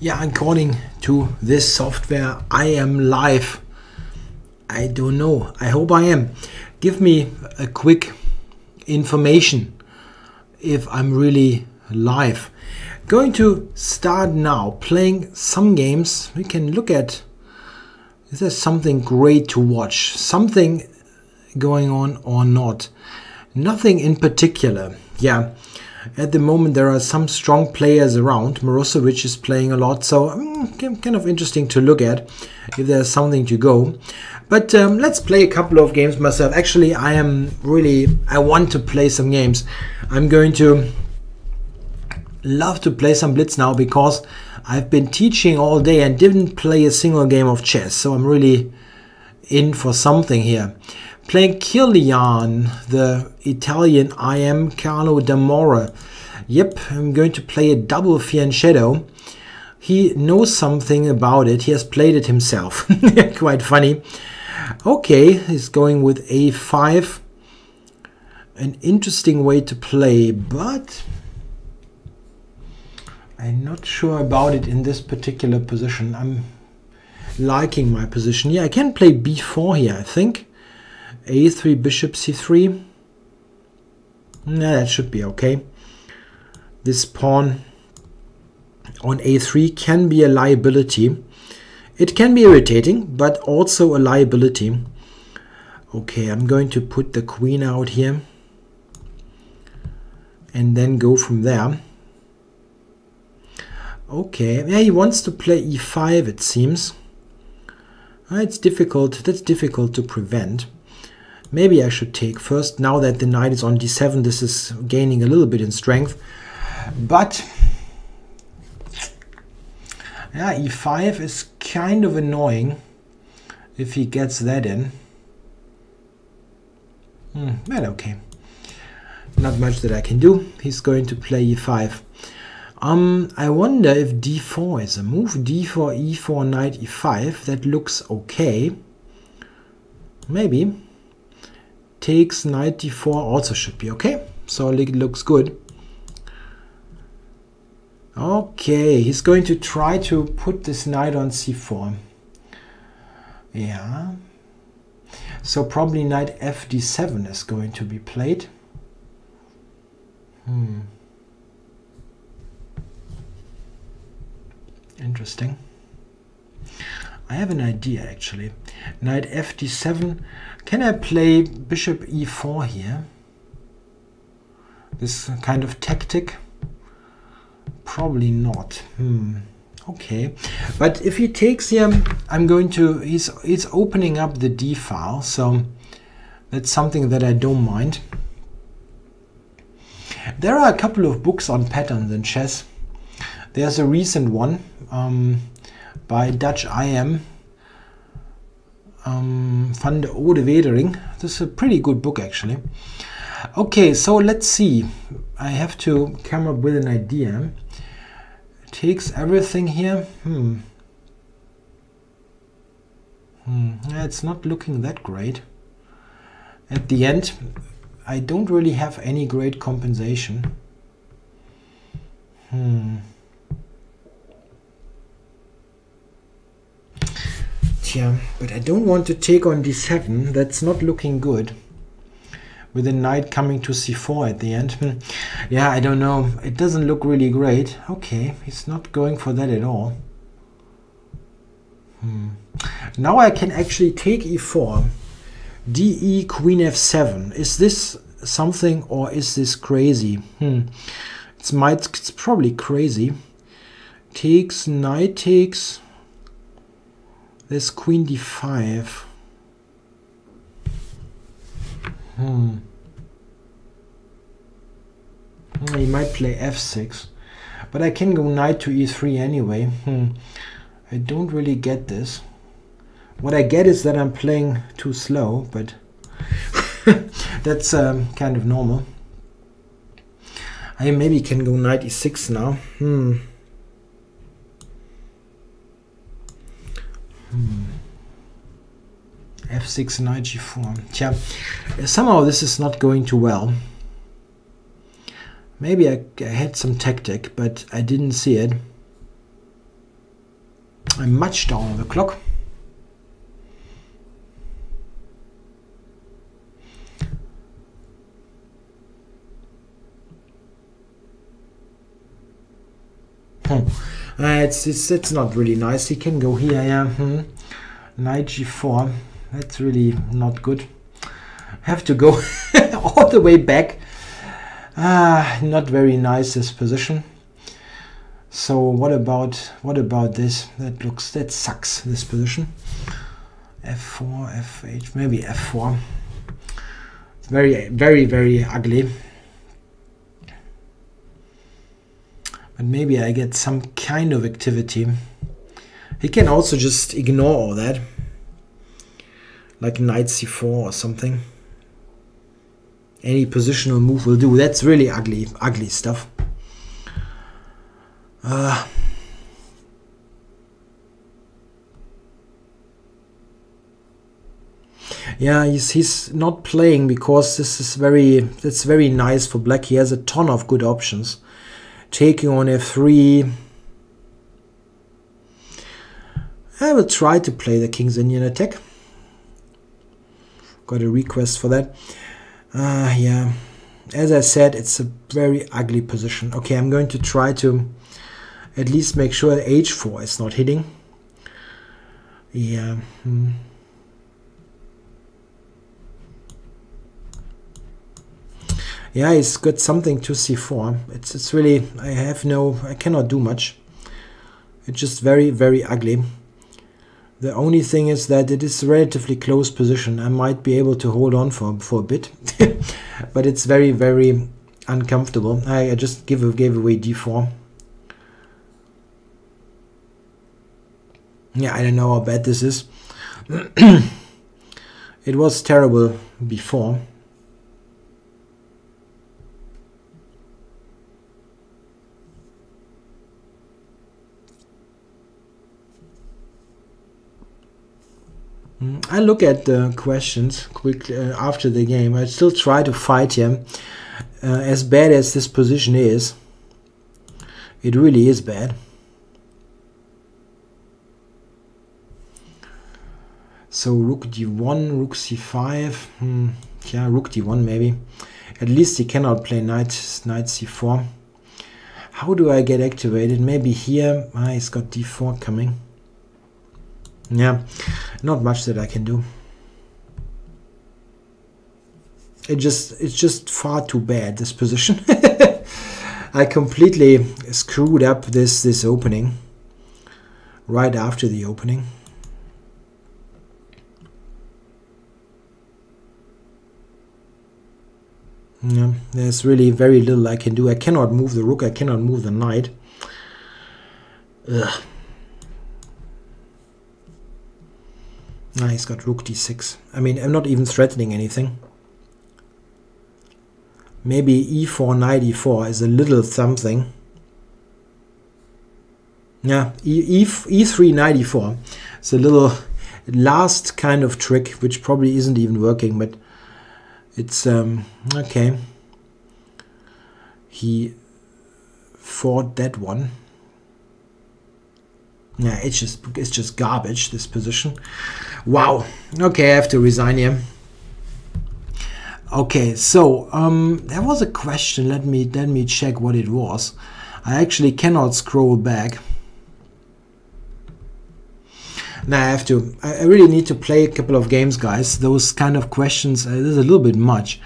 Yeah, according to this software, I am live. I don't know. I hope I am. Give me a quick information if I'm really live. Going to start now playing some games. We can look at, is there something great to watch? Something going on or not? Nothing in particular. Yeah. At the moment, there are some strong players around. Mirosevic is playing a lot, so kind of interesting to look at if there's something to go. But let's play a couple of games myself. Actually, I want to play some games. I'm going to love to play some Blitz now because I've been teaching all day and didn't play a single game of chess. So I'm really in for something here. Playing Kilian, the Italian IM Carlo D'Amore. Yep, I'm going to play a double Fear and Shadow. He knows something about it. He has played it himself. Quite funny. Okay, he's going with A5. An interesting way to play, but I'm not sure about it in this particular position. I'm liking my position. Yeah, I can play B4 here, I think. A3, bishop C3. Nah, that should be okay. This pawn on A3 can be a liability. It can be irritating, but also a liability. Okay, I'm going to put the queen out here and then go from there. Okay, yeah, he wants to play E5, it seems. It's difficult. That's difficult to prevent. Maybe I should take first. Now that the knight is on D7, this is gaining a little bit in strength. But yeah, E5 is kind of annoying if he gets that in. Well, okay. Not much that I can do. He's going to play E5. I wonder if D4 is a move. D4, E4, knight E5. That looks okay. Maybe. Takes knight D4 also should be okay. So it looks good. Okay, he's going to try to put this knight on C4. Yeah. So probably knight FD7 is going to be played. Interesting. I have an idea actually. Knight FD7. Can I play bishop E4 here? This kind of tactic? Probably not. Okay. But if he takes here, I'm going to, he's opening up the D file, so that's something that I don't mind. There are a couple of books on patterns in chess. There's a recent one by Dutch IM, Van de Ode Wedering. This is a pretty good book actually. Okay, so let's see. I have to come up with an idea. Takes everything here. It's not looking that great. At the end, I don't really have any great compensation. Yeah, but I don't want to take on D7. That's not looking good. With the knight coming to C4 at the end. Yeah, I don't know. It doesn't look really great. Okay, he's not going for that at all. Now I can actually take E4. DE, Queen F7. Is this something or is this crazy? It's probably crazy. Takes, knight takes. There's Queen D5. He might play F6, but I can go knight to E3 anyway. I don't really get this. What I get is that I'm playing too slow, but that's kind of normal. I maybe can go knight E6 now. F6, knight G4. Tja, somehow this is not going too well. Maybe I had some tactic, but I didn't see it. I'm much down on the clock. It's not really nice. He can go here, yeah. Knight g4. That's really not good. Have to go all the way back. Not very nice, this position. So what about this? That sucks, this position. f4, f8, maybe f4. It's very, very, very ugly. But maybe I get some kind of activity. He can also just ignore all that. Like knight c4 or something. Any positional move will do. That's really ugly, ugly stuff. Yeah, he's not playing because that's very nice for black. He has a ton of good options. Taking on f3. I will try to play the King's Indian attack. Got a request for that. Yeah, as I said, it's a very ugly position. Okay, I'm going to try to at least make sure that h4 is not hitting. Yeah. Yeah, he's got something to c4. It's really, I cannot do much. It's just very, very ugly. The only thing is that it is a relatively close position. I might be able to hold on for a bit, but it's very, very uncomfortable. I just gave away d4. Yeah, I don't know how bad this is. It was terrible before. I look at the questions quickly after the game. I still try to fight him. As bad as this position is, it really is bad. So rook d1, rook c5. Yeah, rook d1 maybe. At least he cannot play knight c4. How do I get activated? Maybe here. He's got d4 coming. Yeah, not much that I can do. It's just far too bad, this position. I completely screwed up this opening right after the opening. Yeah, there's really very little I can do. I cannot move the rook, I cannot move the knight. Ugh. He's got rook d6. I mean, I'm not even threatening anything. Maybe e4, knight e4 is a little something. Yeah, e3, knight e4. It's a little last kind of trick, which probably isn't even working, but it's okay. He fought that one. Yeah, it's just garbage, this position. Wow. Okay, I have to resign here. Okay, so there was a question. Let me check what it was. I actually cannot scroll back. Now I really need to play a couple of games, guys. Those kind of questions, there's a little bit much.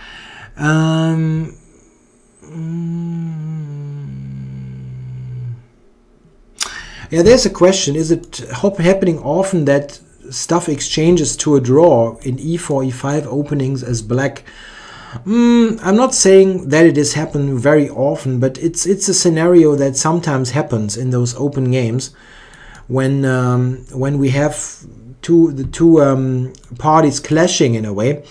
Yeah, there's a question. Is it happening often that stuff exchanges to a draw in e4, e5 openings as black? I'm not saying that it is happening very often, but it's a scenario that sometimes happens in those open games when we have the two parties clashing in a way,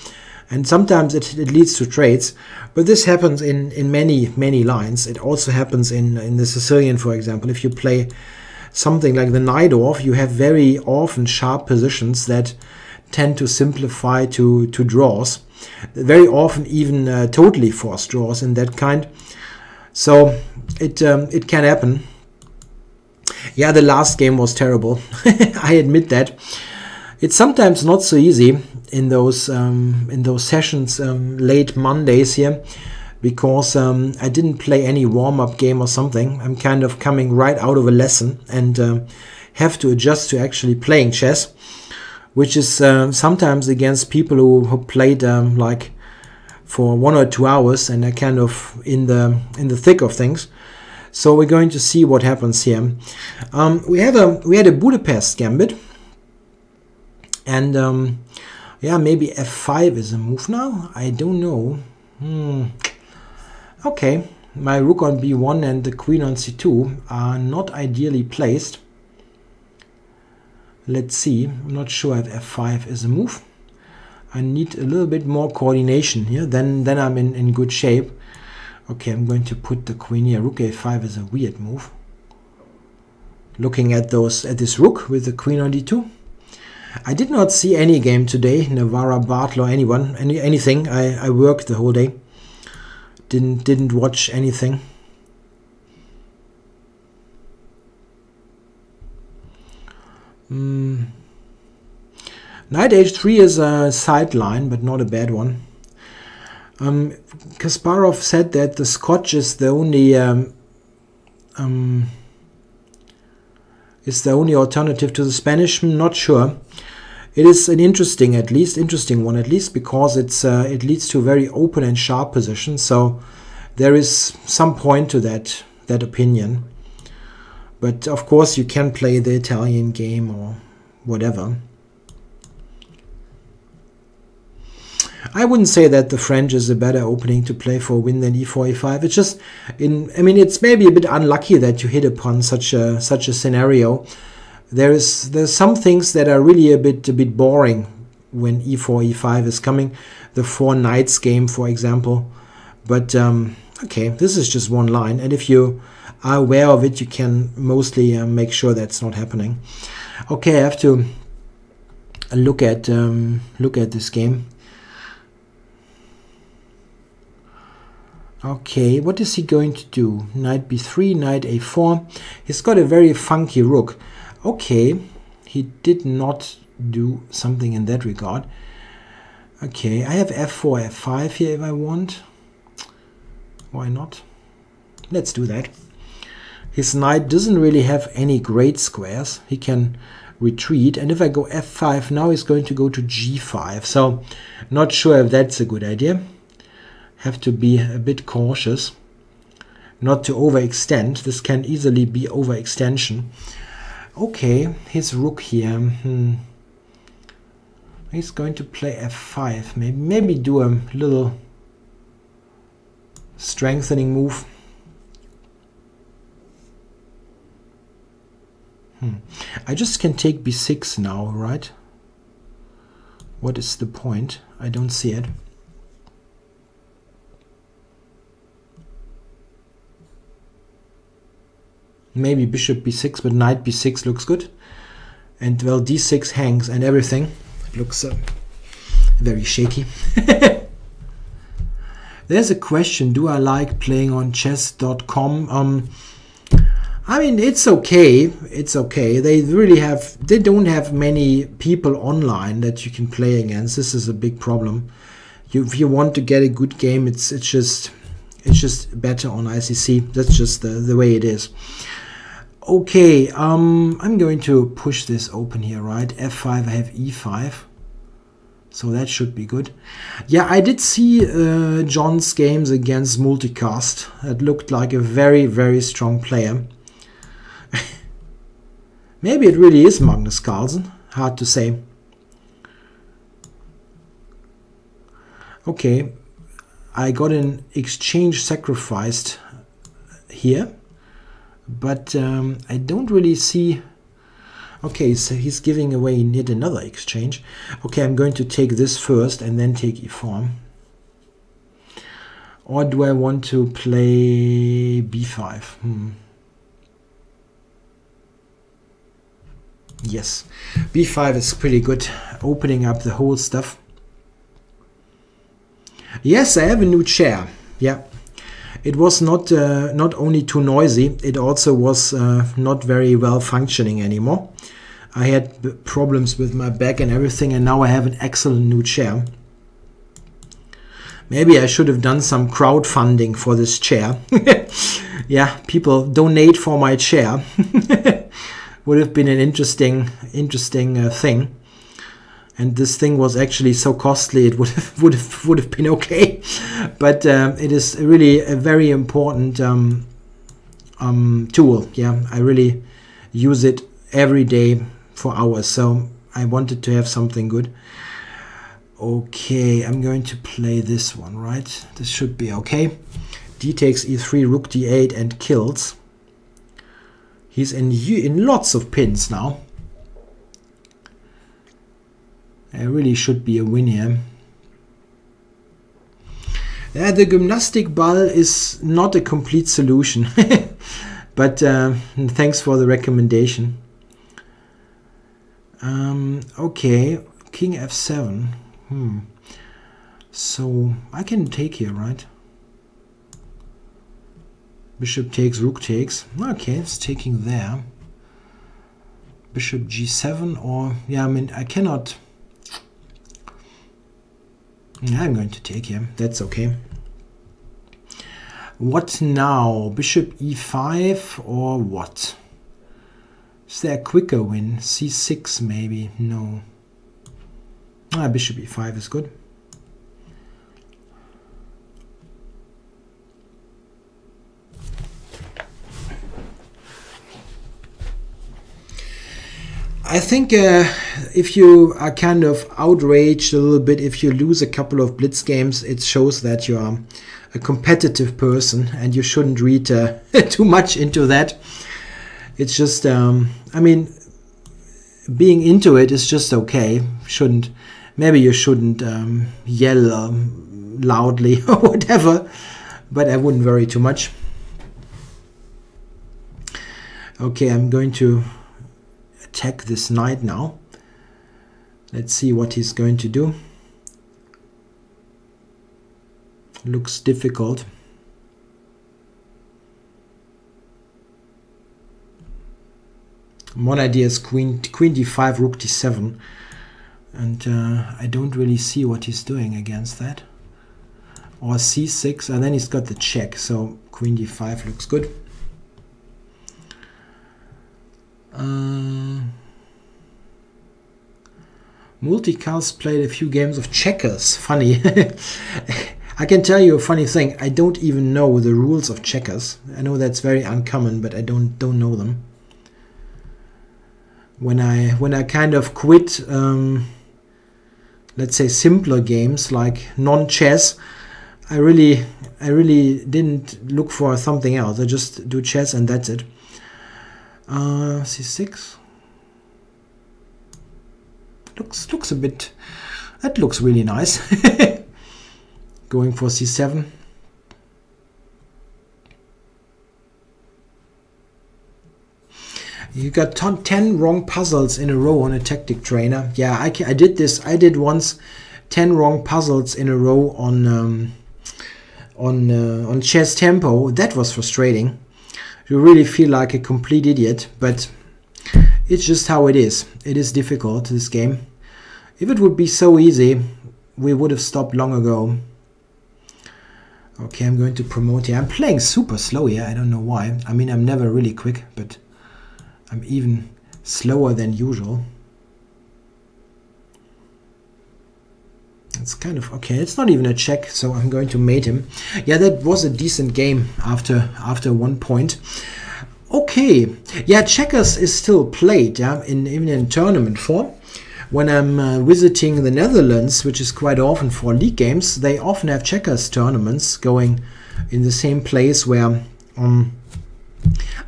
and sometimes it leads to trades. But this happens in many lines. It also happens in the Sicilian, for example. If you play something like the knight off, you have very often sharp positions that tend to simplify to draws. Very often even totally forced draws in that kind. So it can happen. Yeah, the last game was terrible. I admit that. It's sometimes not so easy in those sessions late Mondays here, because I didn't play any warm-up game or something. I'm kind of coming right out of a lesson and have to adjust to actually playing chess, which is sometimes against people who played like for 1 or 2 hours and are kind of in the thick of things. So we're going to see what happens here. We had a Budapest gambit, and yeah, maybe f5 is a move now. I don't know. Okay, my rook on b1 and the queen on c2 are not ideally placed. Let's see. I'm not sure if f5 is a move. I need a little bit more coordination here. Then I'm in good shape. Okay, I'm going to put the queen here. Rook a5 is a weird move. Looking at this rook with the queen on d2. I did not see any game today, Navarra, Bartlow, anything. I worked the whole day. Didn't watch anything. Knight h3 is a sideline, but not a bad one. Kasparov said that the Scotch is the only alternative to the Spanish. I'm not sure. It is an interesting one at least, because it leads to a very open and sharp position. So there is some point to that opinion. But of course you can play the Italian game or whatever. I wouldn't say that the French is a better opening to play for a win than e4, e5. It's just, I mean, it's maybe a bit unlucky that you hit upon such a scenario. There's some things that are really a bit boring when e4, e5 is coming. The 4 knights game, for example. But okay, this is just one line, and if you are aware of it, you can mostly make sure that's not happening. Okay, I have to look at this game. Okay, what is he going to do? Knight b3, knight a4. He's got a very funky rook. Okay, he did not do something in that regard. Okay, I have f4, f5 here if I want. Why not? Let's do that. His knight doesn't really have any great squares. He can retreat, and if I go f5 now, he's going to go to g5. So, not sure if that's a good idea. Have to be a bit cautious not to overextend. This can easily be overextension. Okay, his rook here. He's going to play f5. Maybe do a little strengthening move. I just can take b6 now, right? What is the point? I don't see it. Maybe bishop b6, but knight b6 looks good. And well, d6 hangs and everything. It looks very shaky. There's a question, do I like playing on chess.com? I mean, it's okay. It's okay. They don't have many people online that you can play against. This is a big problem. If you want to get a good game, it's just better on ICC. That's just the way it is. Okay, I'm going to push this open here, right? f5, I have e5. So that should be good. Yeah, I did see John's games against Multicast. It looked like a very, very strong player. Maybe it really is Magnus Carlsen. Hard to say. Okay, I got an exchange sacrificed here. But I don't really see... Okay, so he's giving away yet another exchange. Okay, I'm going to take this first and then take e4. Or do I want to play b5? Yes, b5 is pretty good, opening up the whole stuff. Yes, I have a new chair. Yeah. it was not not only too noisy, it also was not very well functioning anymore. I had problems with my back and everything, and now I have an excellent new chair. Maybe I should have done some crowdfunding for this chair. Yeah, people donate for my chair. Would have been an interesting thing. And this thing was actually so costly, it would have been okay. But it is really a very important tool. Yeah, I really use it every day for hours. So I wanted to have something good. Okay, I'm going to play this one, right? This should be okay. D takes e3, rook d8, and kills. He's in lots of pins now. It really should be a win here. Yeah, the gymnastic ball is not a complete solution. But thanks for the recommendation. Okay, king f7. So I can take here, right? Bishop takes, rook takes. Okay, it's taking there. Bishop g7, or yeah, I mean I cannot. I'm going to take here. That's okay. What now? Bishop e5 or what? Is there a quicker win? c6 maybe? No. Bishop e5 is good. I think if you are kind of outraged a little bit, if you lose a couple of Blitz games, it shows that you are a competitive person and you shouldn't read too much into that. It's just, I mean, being into it is just okay. Maybe you shouldn't yell loudly or whatever, but I wouldn't worry too much. Okay, I'm going to attack this knight now. Let's see what he's going to do. Looks difficult. One idea is queen d5, rook d7, and I don't really see what he's doing against that. Or c6, and then he's got the check, so queen d5 looks good. Multicast played a few games of checkers. Funny. I can tell you a funny thing. I don't even know the rules of checkers. I know that's very uncommon, but I don't know them. When I kind of quit, let's say simpler games like non-chess, I really didn't look for something else. I just do chess and that's it. c6 looks a bit. That looks really nice. Going for c7. You got 10 wrong puzzles in a row on a tactic trainer. Yeah, I did this. I did once 10 wrong puzzles in a row on Chess Tempo. That was frustrating. You really feel like a complete idiot, but it's just how it is. It is difficult, this game. If it would be so easy, we would have stopped long ago. Okay, I'm going to promote here. I'm playing super slow here. I don't know why. I mean, I'm never really quick, but I'm even slower than usual. It's kind of okay. It's not even a check, so I'm going to mate him. Yeah, that was a decent game after 1 point. Okay, yeah, checkers is still played, yeah, even in tournament form. When I'm visiting the Netherlands, which is quite often for league games, they often have checkers tournaments going in the same place where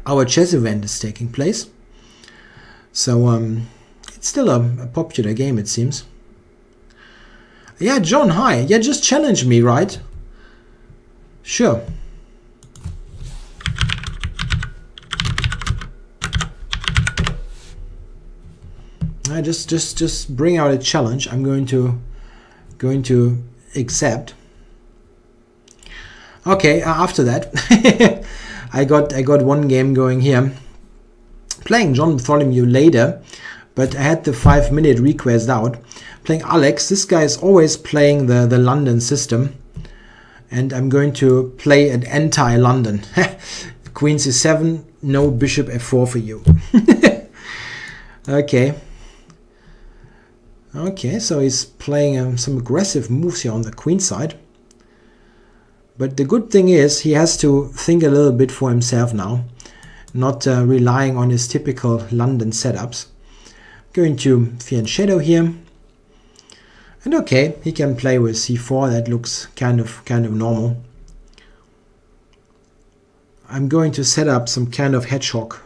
our chess event is taking place. So it's still a popular game, it seems. Yeah, John, hi. Yeah, just challenge me, right? Sure. Just bring out a challenge. I'm going to accept. Okay, after that, I got one game going here. Playing John Bartholomew later, but I had the 5-minute request out. Playing Alex. This guy is always playing the London system. And I'm going to play an anti-London. Queen c7, no bishop f4 for you. Okay. Okay, so he's playing some aggressive moves here on the queen side. But the good thing is he has to think a little bit for himself now, not relying on his typical London setups. Going to fear and shadow here. And okay, he can play with c4. That looks kind of normal. I'm going to set up some kind of hedgehog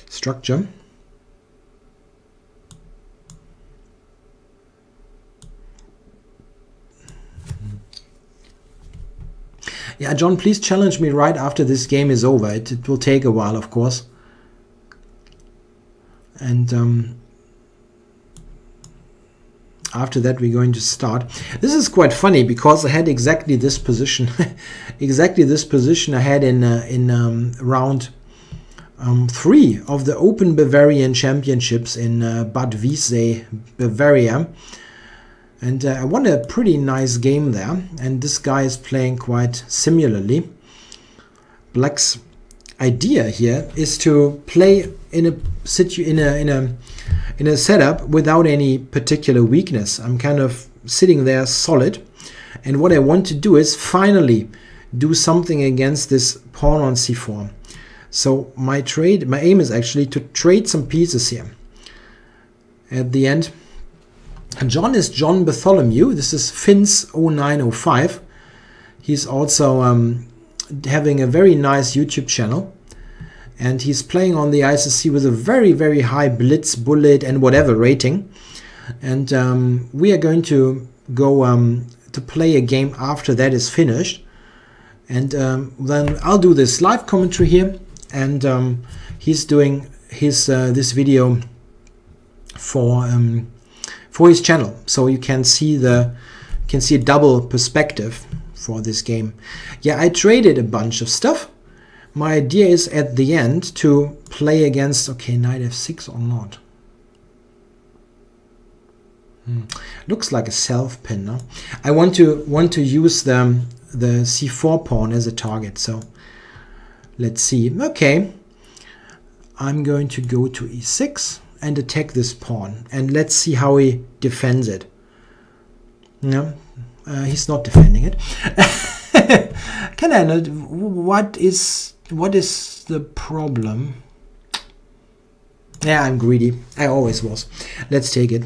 structure. Yeah, John, please challenge me right after this game is over. It will take a while, of course. And after that, we're going to start. This is quite funny because I had exactly this position. Exactly this position I had in round 3 of the Open Bavarian Championships in Bad Wiessee, Bavaria. And I won a pretty nice game there, and this guy is playing quite similarly. Black's idea here is to play in a setup without any particular weakness. I'm kind of sitting there solid, and what I want to do is finally do something against this pawn on c4. So my aim is actually to trade some pieces here. At the end, John is John Bartholomew. This is Fins 0905. He's also having a very nice YouTube channel, and he's playing on the ICC with a very high Blitz, bullet, and whatever rating. And we are going to go to play a game after that is finished, and then I'll do this live commentary here, and he's doing his this video for his channel, so you can see a double perspective for this game. Yeah, I traded a bunch of stuff. My idea is at the end to play against, okay, knight f6 or not. Looks like a self pin, no? I want to use the c4 pawn as a target, so let's see. Okay, I'm going to go to e6 and attack this pawn, and let's see how he defends it. No, he's not defending it. Can I know what is the problem? Yeah, I'm greedy. I always was. Let's take it.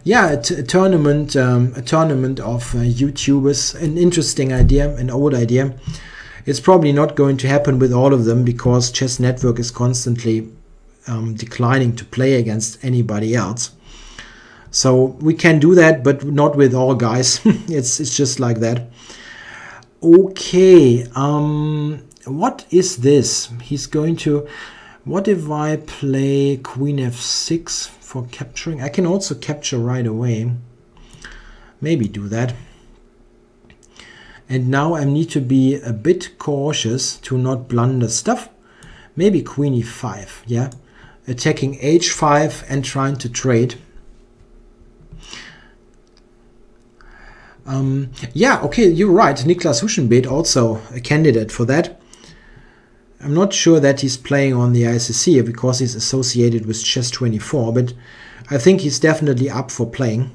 Yeah, a tournament of YouTubers, an interesting idea, an old idea. It's probably not going to happen with all of them because Chess Network is constantly declining to play against anybody else. So we can do that, but not with all guys. it's just like that. Okay, what is this? He's going to... What if I play Queen f6 for capturing? I can also capture right away. Maybe do that. And now I need to be a bit cautious to not blunder stuff. Maybe Queen e5, yeah? Attacking h5 and trying to trade. Yeah, okay, you're right. Niklas Huschenbeet also a candidate for that. I'm not sure that he's playing on the ICC because he's associated with Chess24, but I think he's definitely up for playing.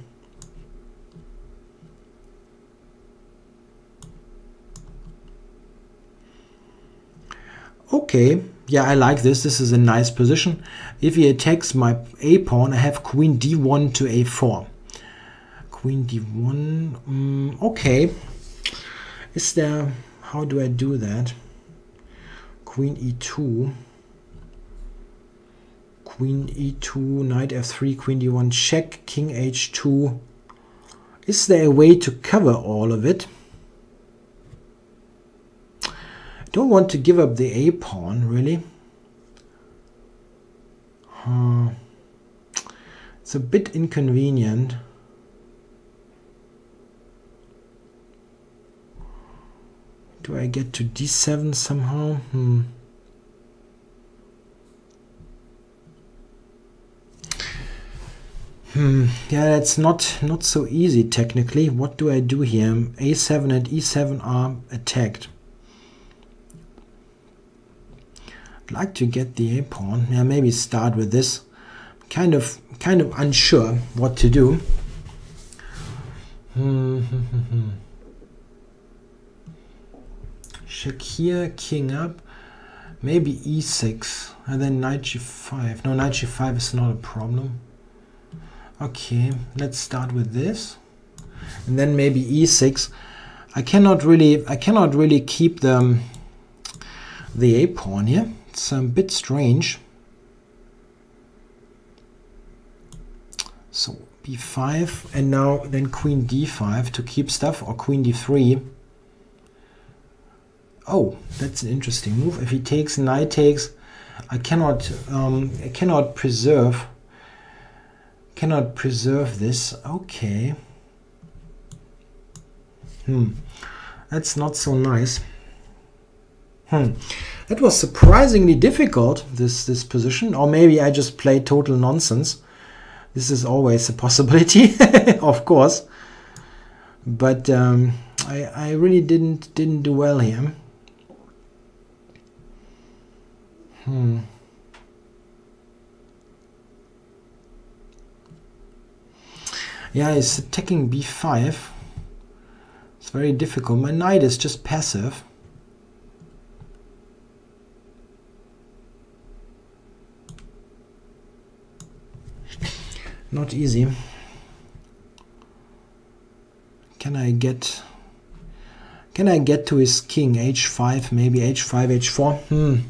Okay, yeah, I like this. This is a nice position. If he attacks my a pawn, I have Queen d1 to a4. Queen d1, okay. Is there, how do I do that? Queen e2, Queen e2, knight f3, Queen d1, check, King h2. Is there a way to cover all of it? Don't want to give up the a pawn, really. It's a bit inconvenient. Do I get to d7 somehow? Yeah, that's not so easy technically. What do I do here? a7 and e7 are attacked. I'd like to get the a pawn. Yeah, maybe start with this. Kind of unsure what to do. Check here, king up. Maybe e6 and then knight g5. No, knight g5 is not a problem. Okay, let's start with this, and then maybe e6. I cannot really keep the a pawn here. It's a bit strange. So b5, and now then queen d5 to keep stuff, or queen d3. Oh, that's an interesting move. If he takes, knight takes, I cannot preserve this. Okay. That's not so nice. That was surprisingly difficult, this position, or maybe I just played total nonsense. This is always a possibility, of course. But I really didn't do well here. Yeah, he's attacking b5. It's very difficult. My knight is just passive. Not easy. Can I get to his king? h5, maybe h5, h4.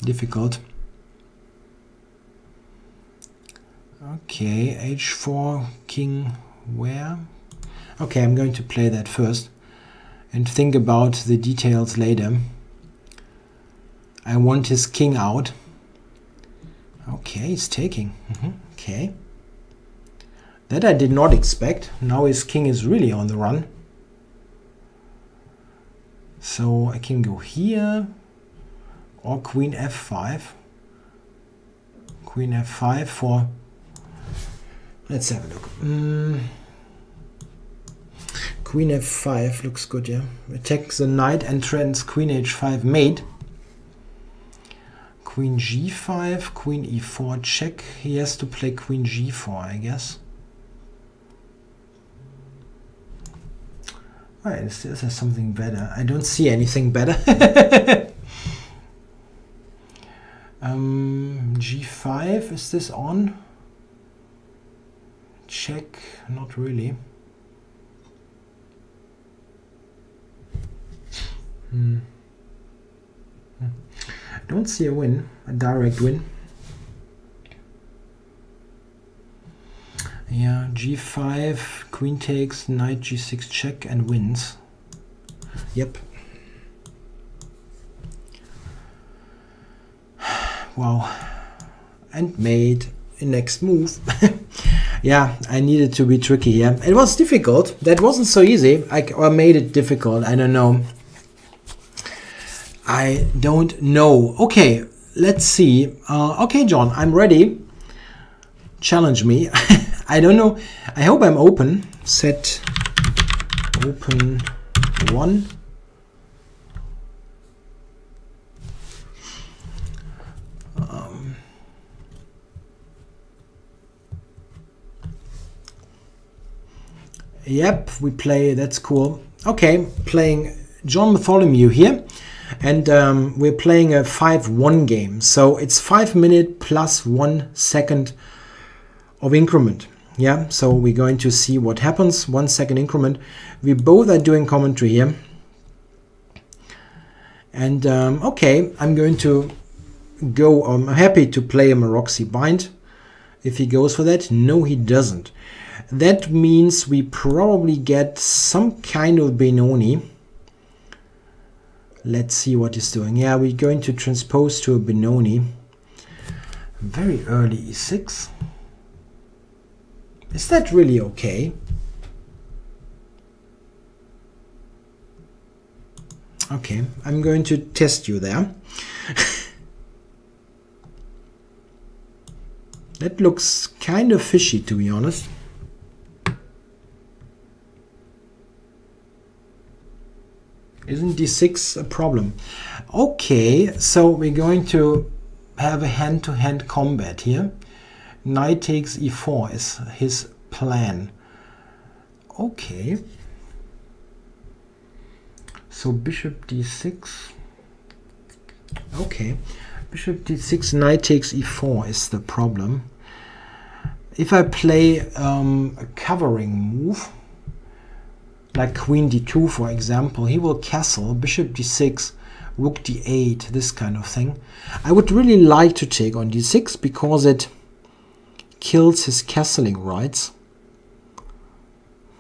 Difficult. Okay, h4, king where? Okay, I'm going to play that first and think about the details later. I want his king out. Okay, he's taking. Okay. That I did not expect. Now his king is really on the run. So I can go here, or queen f5. Queen f5 for... Let's have a look. Queen f5 looks good, yeah. Attacks the knight and threatens queen h5 mate. Queen g5, queen e4 check. He has to play queen g4, I guess. Right, is there something better? I don't see anything better. G5, is this on? Check, not really. I don't see a win, a direct win. Yeah, g5, queen takes, knight g6 check and wins. Yep. Wow. And made a next move. Yeah, I needed to be tricky here. It was difficult. That wasn't so easy. I made it difficult. I don't know. I don't know. Okay, let's see. Okay, John, I'm ready. Challenge me. I don't know. I hope I'm open. Set open 1. Yep, we play. That's cool. Okay, playing John Bartholomew here. And we're playing a 5-1 game. So it's 5 minutes plus 1 second of increment. Yeah, so we're going to see what happens. 1 second increment. We both are doing commentary here. And okay, I'm going to go. I'm happy to play a Maroczy bind. If he goes for that, no, he doesn't. That means we probably get some kind of Benoni. Let's see what he's doing. Yeah, we're going to transpose to a Benoni. Very early e6. Is that really okay? Okay, I'm going to test you there. That looks kind of fishy, to be honest. Isn't d6 a problem? Okay, so we're going to have a hand-to-hand combat here. Knight takes e4 is his plan. Okay. So bishop d6. Okay. Bishop d6, knight takes e4 is the problem. If I play a covering move, like queen d2 for example, he will castle, bishop d6, rook d8, this kind of thing. I would really like to take on d6 because it kills his castling rights.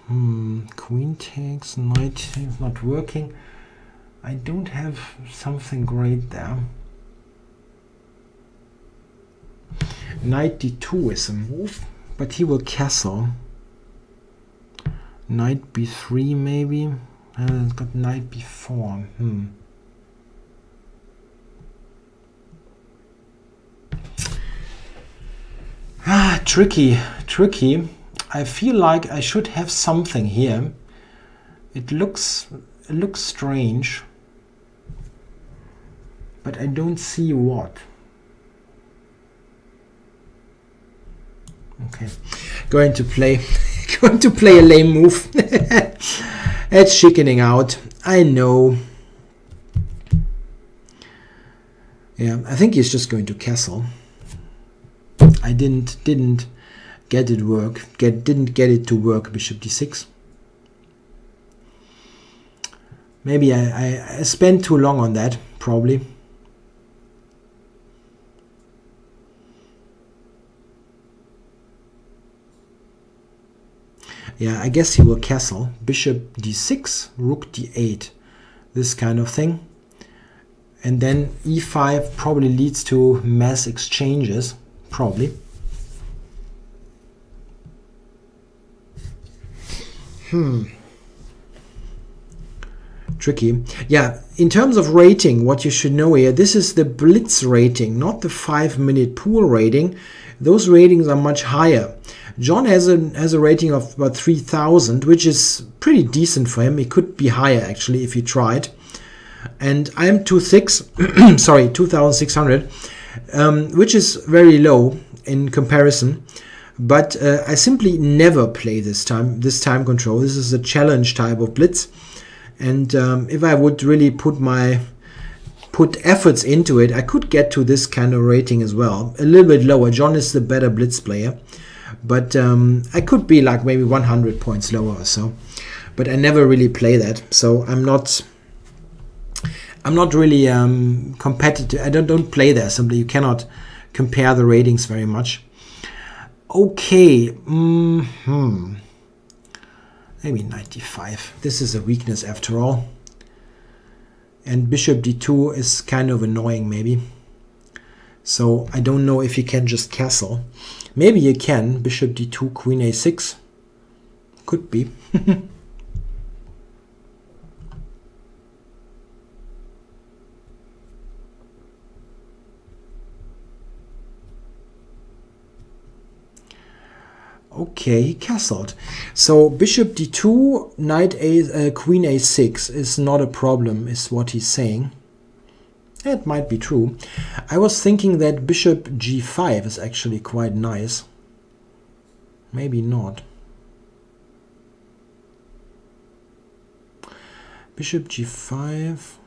Queen takes, knight takes, not working. I don't have something great there. Knight d2 is a move, but he will castle. Knight b3 maybe. It's got knight b4. Tricky. I feel like I should have something here. It looks strange, but I don't see what. Okay, going to play a lame move. It's chickening out. I know. Yeah, I think he's just going to castle. I didn't get it didn't get it to work. Bishop d6. Maybe I spent too long on that, probably. Yeah, I guess he will castle. Bishop d6, rook d8, this kind of thing. And then e5 probably leads to mass exchanges, probably. Tricky. Yeah, in terms of rating, what you should know here, this is the Blitz rating, not the 5-minute pool rating. Those ratings are much higher. John has a rating of about 3,000, which is pretty decent for him. It could be higher actually if he tried. And I am 2,600, which is very low in comparison. But I simply never play this time control. This is a challenge type of Blitz. And if I would really put efforts into it, I could get to this kind of rating as well. A little bit lower. John is the better Blitz player. But I could be like maybe 100 points lower or so. But I never really play that. So I'm not really competitive. I don't play there. Simply you cannot compare the ratings very much. Okay. Maybe 95. This is a weakness after all. And bishop d2 is kind of annoying maybe. So I don't know if you can just castle. Maybe you can. Bishop d2, queen a6. Could be. Okay, he castled. So bishop d2, knight queen a6 is not a problem, is what he's saying. It might be true. I was thinking that bishop g5 is actually quite nice. Maybe not. Bishop g5.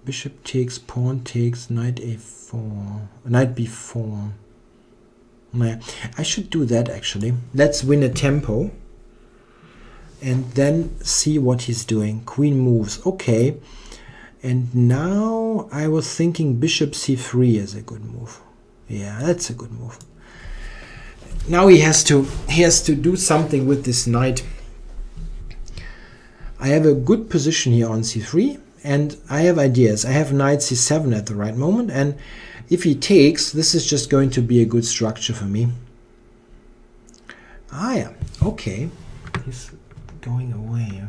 Bishop takes, pawn takes, knight a4, knight b4. I should do that actually. Let's win a tempo and then see what he's doing. Queen moves. Okay. And now I was thinking bishop c3 is a good move. Yeah, that's a good move. Now he has to do something with this knight. I have a good position here on c3 and I have ideas. I have knight c7 at the right moment, and If he takes, this is just going to be a good structure for me. Ah, yeah, okay. He's going away.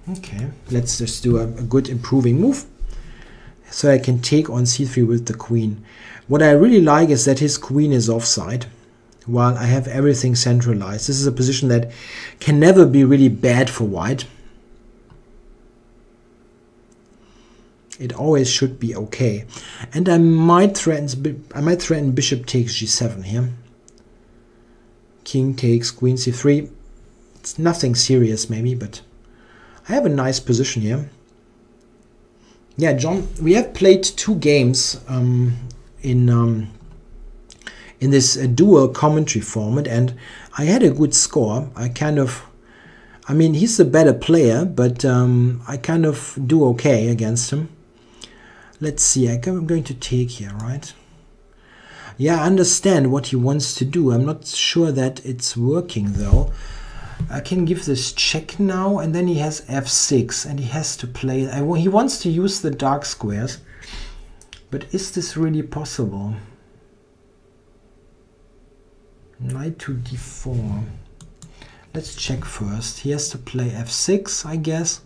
Okay, let's just do a good improving move. So I can take on c3 with the queen. What I really like is that his queen is offside, while I have everything centralized. This is a position that can never be really bad for white. It always should be okay. And I might threaten bishop takes g7 here. King takes queen c3. It's nothing serious maybe, but I have a nice position here. Yeah, John, we have played 2 games in this dual commentary format, and I had a good score. I mean, he's a better player, but I kind of do okay against him. Let's see, I'm going to take here, right? Yeah, I understand what he wants to do. I'm not sure that it's working though. I can give this check now, and then he has f6, and he has to play. He wants to use the dark squares, but is this really possible? Knight to d4. Let's check first. He has to play f6, I guess,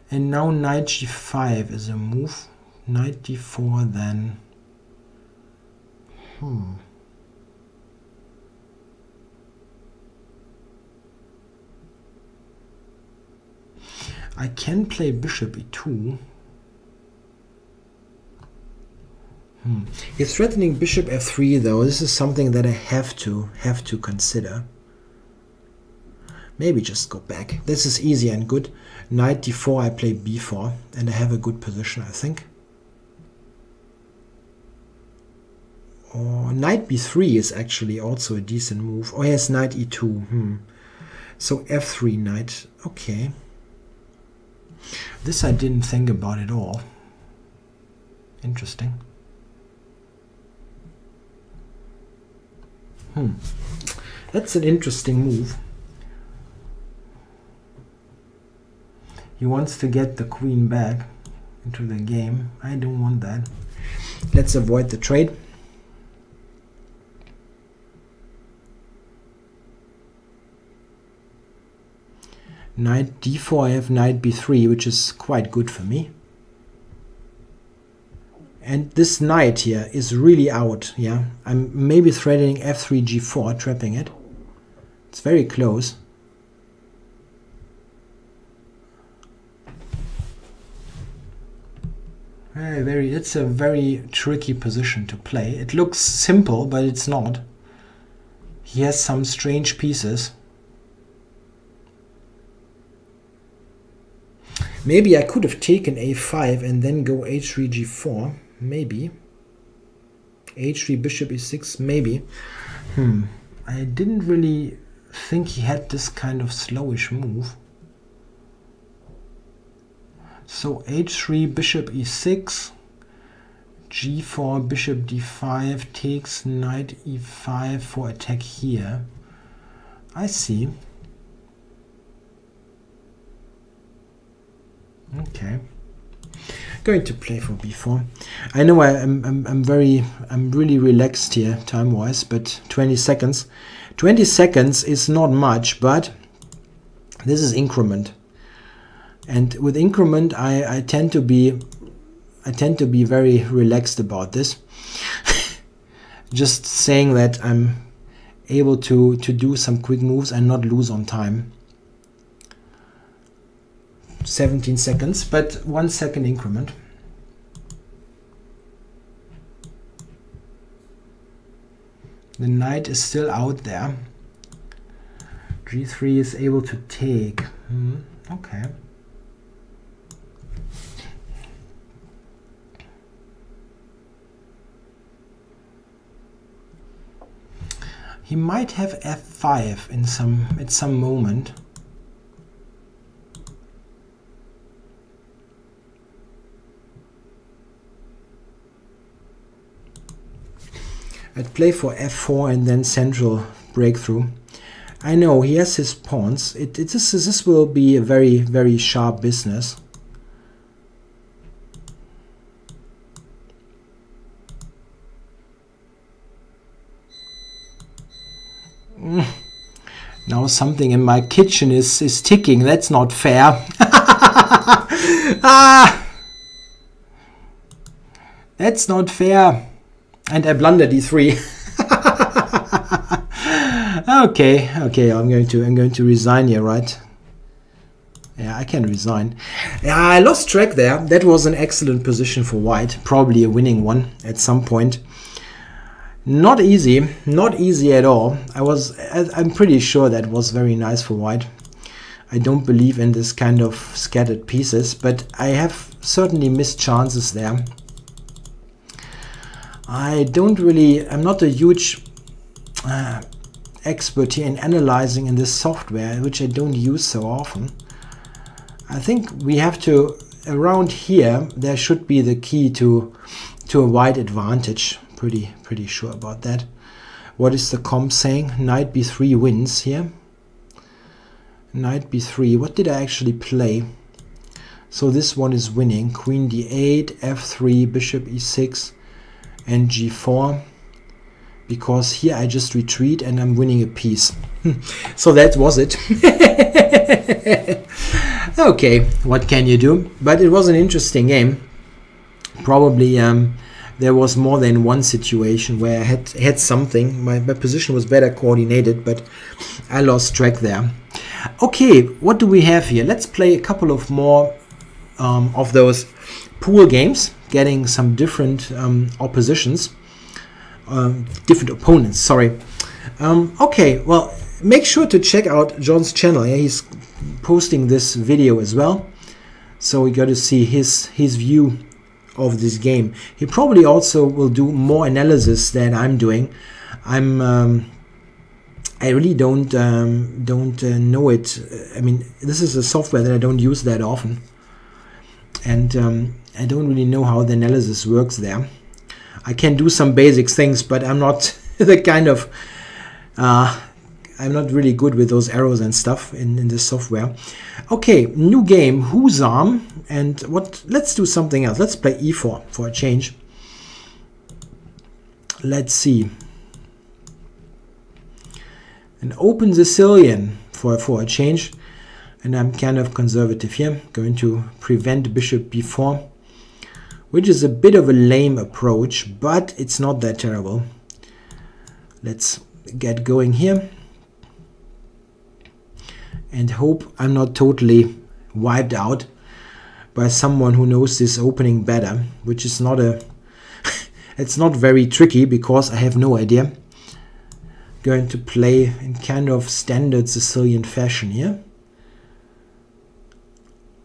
and now knight g5 is a move. Knight d4 then. I can play bishop e2. He's threatening bishop f3 though. This is something that I have to consider. Maybe just go back. This is easy and good. Knight d4, I play b4, and I have a good position, I think. Or knight b3 is actually also a decent move. Oh, he has knight e2. So f3 knight. Okay. This I didn't think about at all. Interesting. That's an interesting move. He wants to get the queen back into the game. I don't want that. Let's avoid the trade. Knight d4, I have knight b3, which is quite good for me. And this knight here is really out, yeah. I'm maybe threatening f3, g4, trapping it. It's very close. It's a very tricky position to play. It looks simple, but it's not. He has some strange pieces. Maybe I could have taken a5 and then go h3, g4. Maybe. h3, bishop e6, maybe. I didn't really think he had this kind of slowish move. So h3, bishop e6, g4, bishop d5 takes knight e5 for attack here. I see. Okay, going to play for b4. I know I'm really relaxed here time-wise, but 20 seconds. 20 seconds is not much, but this is increment, and with increment I tend to be very relaxed about this. Just saying that I'm able to do some quick moves and not lose on time. 17 seconds, but 1 second increment. The knight is still out there. g3 is able to take. Okay. He might have f5 at some moment. I'd play for f4 and then central breakthrough. I know he has his pawns. This will be a very, very sharp business. Now something in my kitchen is ticking. That's not fair. Ah, that's not fair. And I blundered d3. Okay, I'm going to resign here, right? Yeah, I can resign. Yeah, I lost track there. That was an excellent position for white. Probably a winning one at some point. Not easy, not easy at all. I'm pretty sure that was very nice for white. I don't believe in this kind of scattered pieces, but I have certainly missed chances there. I'm not a huge expert here in analyzing in this software, which I don't use so often. I think we have to, around here, there should be the key to a white advantage. Pretty sure about that. What is the comp saying? Knight b3 wins here. Knight b3. What did I actually play? So this one is winning. Queen d8, f3, bishop e6, and g4. Because here I just retreat and I'm winning a piece. So that was it. Okay, what can you do? But it was an interesting game. Probably there was more than one situation where I had something. My position was better coordinated, but I lost track there. Okay, what do we have here? Let's play a couple of more of those pool games, getting some different oppositions, different opponents, sorry. Okay, well, make sure to check out John's channel. Yeah, he's posting this video as well, so we got to see his view of this game. He probably also will do more analysis than I'm doing. I really don't know it. I mean, this is a software that I don't use that often, and I don't really know how the analysis works there. I can do some basic things, but I'm not the kind of I'm not really good with those arrows and stuff in this software. Okay, new game, Husam, and let's do something else. Let's play e4 for a change. Let's see. An open Sicilian for a change, and I'm kind of conservative here. Going to prevent bishop b4, which is a bit of a lame approach, but it's not that terrible. Let's get going here and hope I'm not totally wiped out by someone who knows this opening better, which is not a it's not very tricky because I have no idea. Going to play in kind of standard Sicilian fashion here.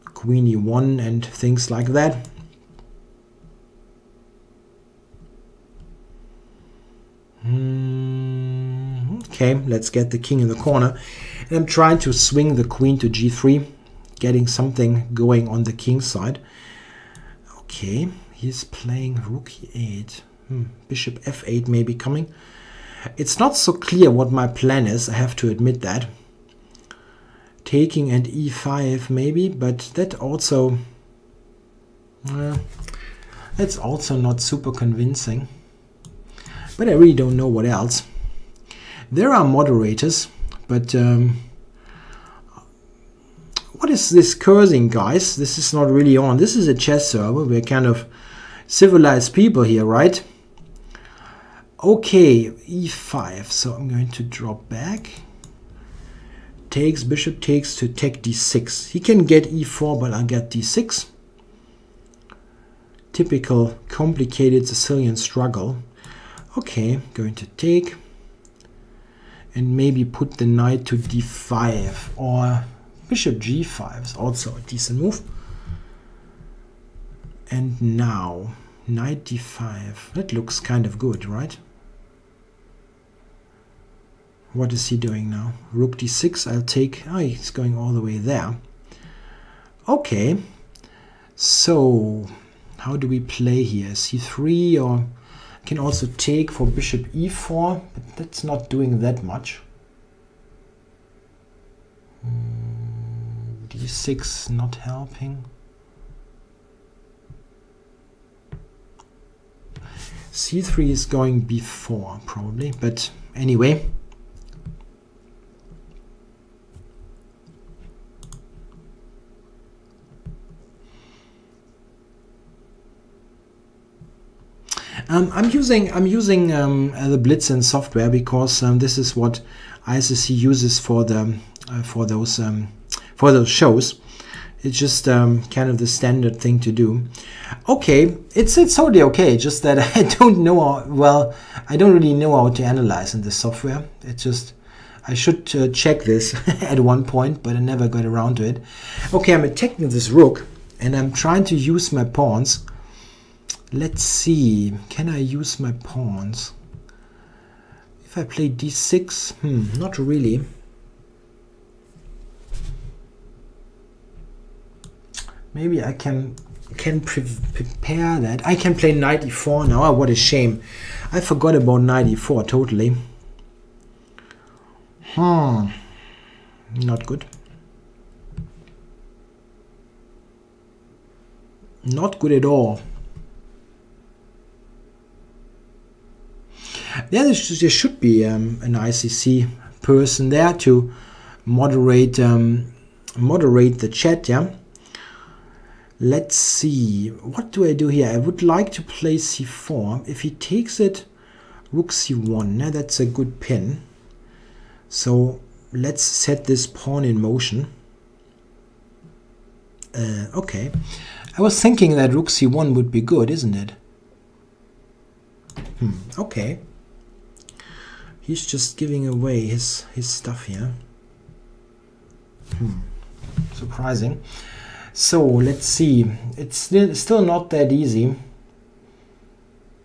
Queen e1 and things like that. Okay, let's get the king in the corner. And I'm trying to swing the queen to g3, getting something going on the king side. Okay, he's playing rook e8. Bishop f8 may be coming. It's not so clear what my plan is, I have to admit that. Taking and e5 maybe, but that also that's also not super convincing. But I really don't know what else. There are moderators, but what is this cursing, guys? This is not really on. This is a chess server. We're kind of civilized people here, right? Okay, e5. So I'm going to drop back. Takes, bishop takes to take d6. He can get e4, but I'll get d6. Typical complicated Sicilian struggle. Okay, going to take. And maybe put the knight to d5, or bishop g5 is also a decent move. And now knight d5, that looks kind of good, right? What is he doing now? Rook d6, I'll take. Oh, he's going all the way there. Okay, so how do we play here? c3, or can also take for bishop e4, but that's not doing that much. d6 not helping. c3 is going b4 probably, but anyway. I'm using the Blitz and software because this is what ISSC uses for the for those shows. It's just kind of the standard thing to do. Okay, it's totally okay. Just that I don't know I don't really know how to analyze in this software. It's just I should check this at one point, but I never got around to it. Okay, I'm attacking this rook and I'm trying to use my pawns. Let's see, can I use my pawns? If I play d6, not really. Maybe I can prepare that. I can play knight e4 now. Oh, what a shame. I forgot about knight e4 totally. Not good. Not good at all. Yeah, there should be an ICC person there to moderate moderate the chat. Yeah. Let's see. What do I do here? I would like to play c4. If he takes it, rook c1. Yeah, that's a good pin. So let's set this pawn in motion. Okay. I was thinking that rook c1 would be good, isn't it? Okay. He's just giving away his stuff here. Surprising. So let's see. It's still not that easy.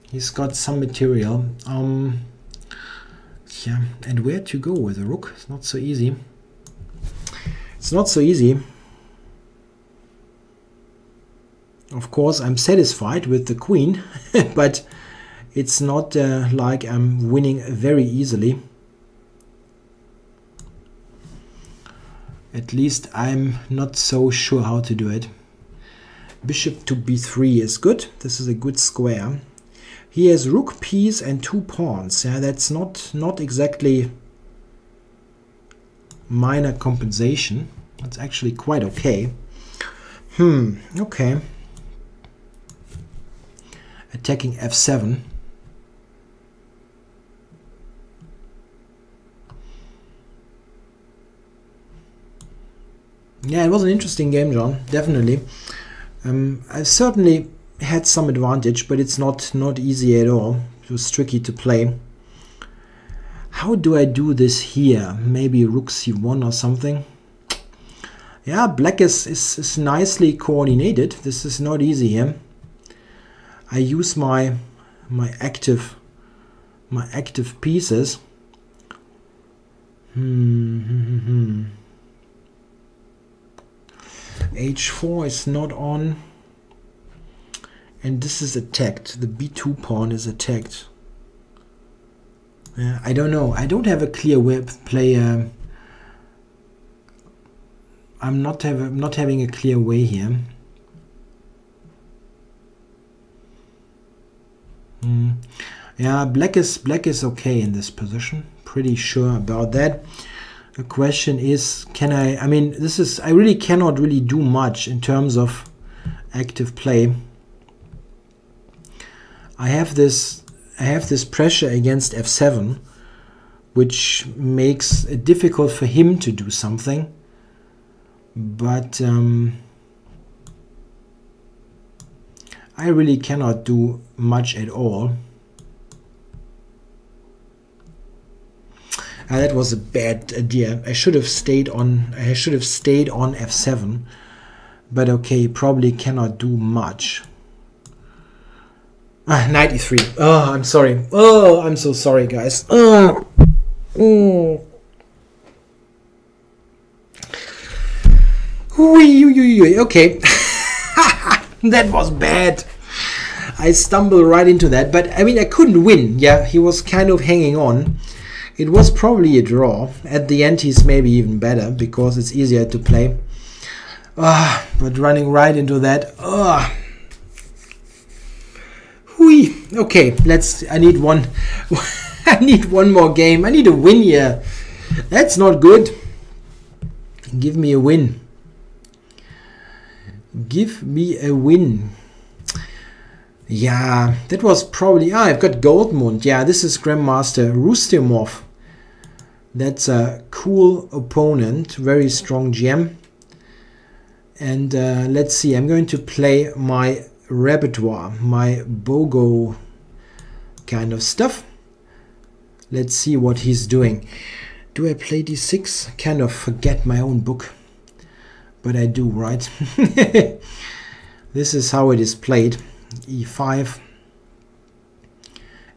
He's got some material. Yeah, and where to go with the rook? It's not so easy. It's not so easy. Of course, I'm satisfied with the queen, but it's not like I'm winning very easily. At least I'm not so sure how to do it. Bishop to b3 is good. This is a good square. He has rook piece and 2 pawns. Yeah, that's not exactly minor compensation. That's actually quite okay. Okay. Attacking f7. Yeah, it was an interesting game, John. Definitely. I certainly had some advantage, but it's not easy at all. It was tricky to play. How do I do this here? Maybe rook c1 or something. Yeah, black is nicely coordinated. This is not easy here. I use my active pieces. h4 is not on, and this is attacked. The b2 pawn is attacked. I don't know. I don't have a clear way play. I'm not having a clear way here. Yeah, black is okay in this position. Pretty sure about that. The question is, can I mean, I really cannot really do much in terms of active play. I have this pressure against f7, which makes it difficult for him to do something. But I really cannot do much at all. That was a bad idea. I should have stayed on f7. But okay, probably cannot do much. Knight e3. Oh, I'm sorry. Oh, I'm so sorry, guys. Okay. That was bad. I stumbled right into that. But I mean, I couldn't win. Yeah, he was kind of hanging on. It was probably a draw. At the end, he's maybe even better because it's easier to play. But running right into that. Hui. Okay, I need one. I need one more game. I need a win here. That's not good. Give me a win. Give me a win. Yeah, that was probably... I've got Goldmund. Yeah, this is Grandmaster Rustemov. That's a cool opponent. Very strong gem. And let's see. I'm going to play my repertoire. My BOGO kind of stuff. Let's see what he's doing. Do I play d6? Kind of forget my own book. But I do, right? This is how it is played. e5.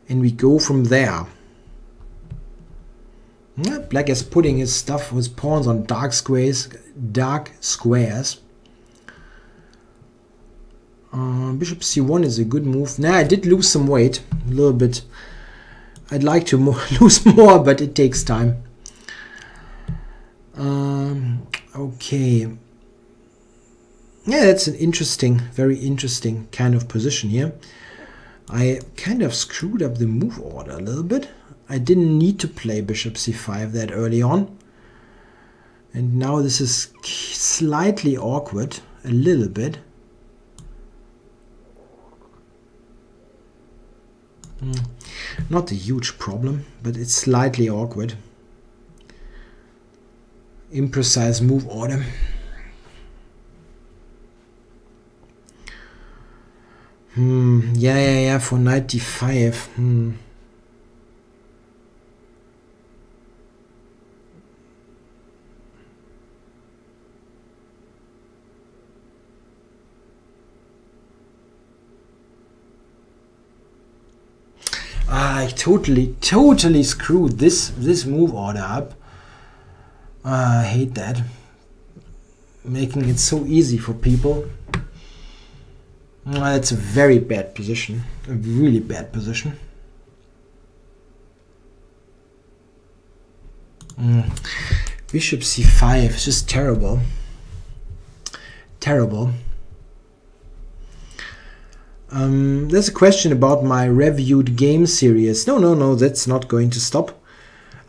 And we go from there. Yeah, Black is putting his stuff, his pawns on dark squares. Bishop c1 is a good move. Nah, I did lose some weight. A little bit. I'd like to lose more, but it takes time. Okay. Yeah, that's an interesting, very interesting kind of position here. I kind of screwed up the move order a little bit. I didn't need to play bishop c5 that early on. And now this is slightly awkward, a little bit. Not a huge problem, but it's slightly awkward. Imprecise move order. Yeah, for knight d5. I totally screwed this move order up. I hate that. Making it so easy for people. That's a very bad position. A really bad position. Bishop c5 is just terrible. Terrible. There's a question about my reviewed game series. No, that's not going to stop.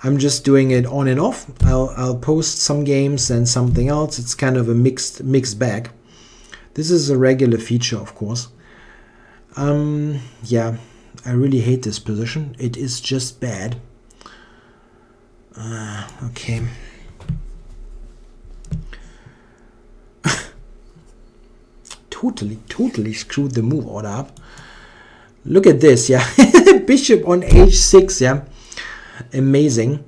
I'm just doing it on and off. I'll post some games and something else. It's kind of a mixed bag. This is a regular feature, of course. Yeah, I really hate this position. It is just bad. Okay. Totally screwed the move order up. Look at this, yeah. Bishop on h6, yeah. Amazing.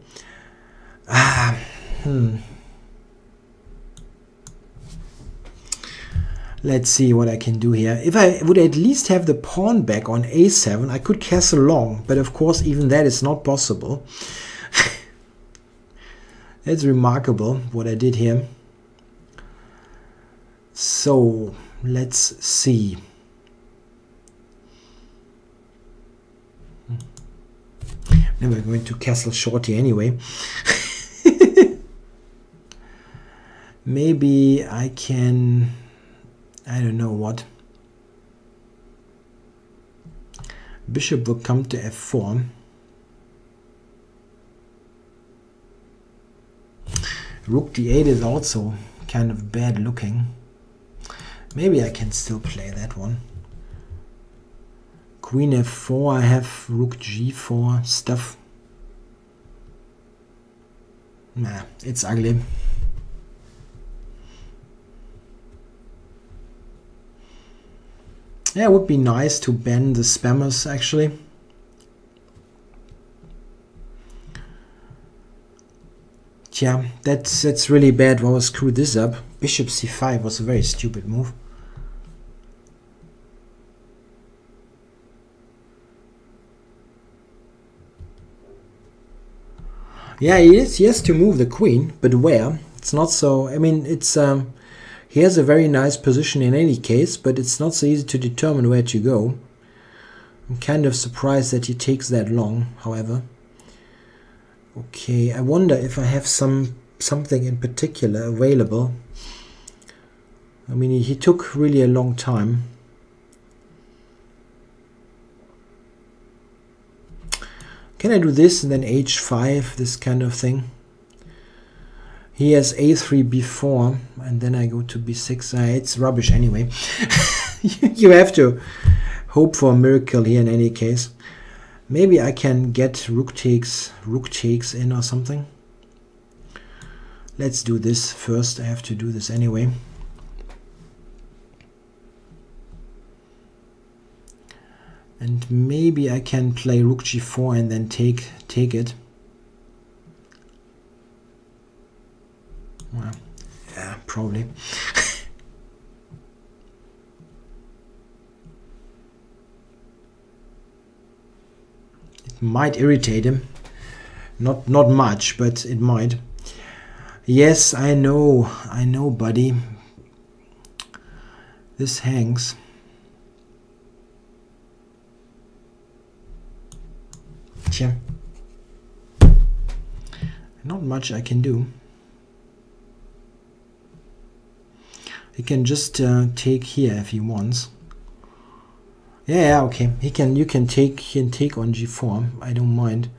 Let's see what I can do here. If I would at least have the pawn back on a7, I could castle long, but of course even that is not possible. It's remarkable what I did here. So let's see. Never going to castle short here anyway. Maybe I can, I don't know what. Bishop will come to f4. Rook d8 is also kind of bad looking. Maybe I can still play that one. Queen f4, I have rook g4 stuff. Nah, it's ugly. Yeah, it would be nice to ban the spammers actually. Yeah, that's really bad. Well, I screwed this up. Bishop c5 was a very stupid move. Yeah, he has to move the queen, but where? It's not so, I mean, it's he has a very nice position in any case, but it's not so easy to determine where to go. I'm kind of surprised that he takes that long, however. Okay, I wonder if I have something in particular available. I mean, he took really a long time. Can I do this and then h5, this kind of thing? He has a3, b4, and then I go to b6. It's rubbish anyway. You have to hope for a miracle here in any case. Maybe I can get rook takes in or something. Let's do this first. I have to do this anyway. And maybe I can play rook g4 and then take it. Well, yeah, probably. It might irritate him. Not much, but it might. Yes, I know, buddy. This hangs. Tja. Not much I can do. He can just take here if he wants. Yeah, okay. You can take on g4. I don't mind.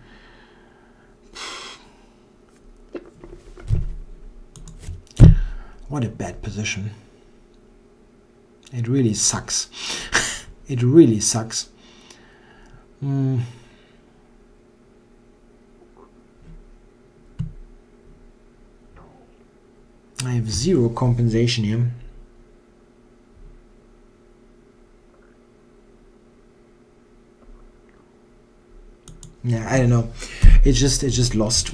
What a bad position. It really sucks. It really sucks. I have zero compensation here. Yeah, I don't know. It just lost.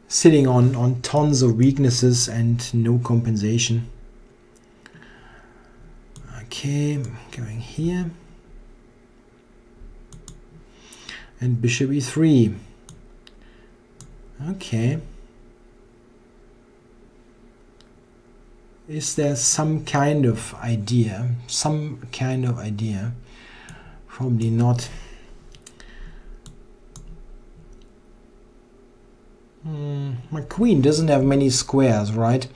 Sitting on tons of weaknesses and no compensation. Okay, going here. And bishop e3. Okay. Is there some kind of idea? Some kind of idea? Probably not. My queen doesn't have many squares, right?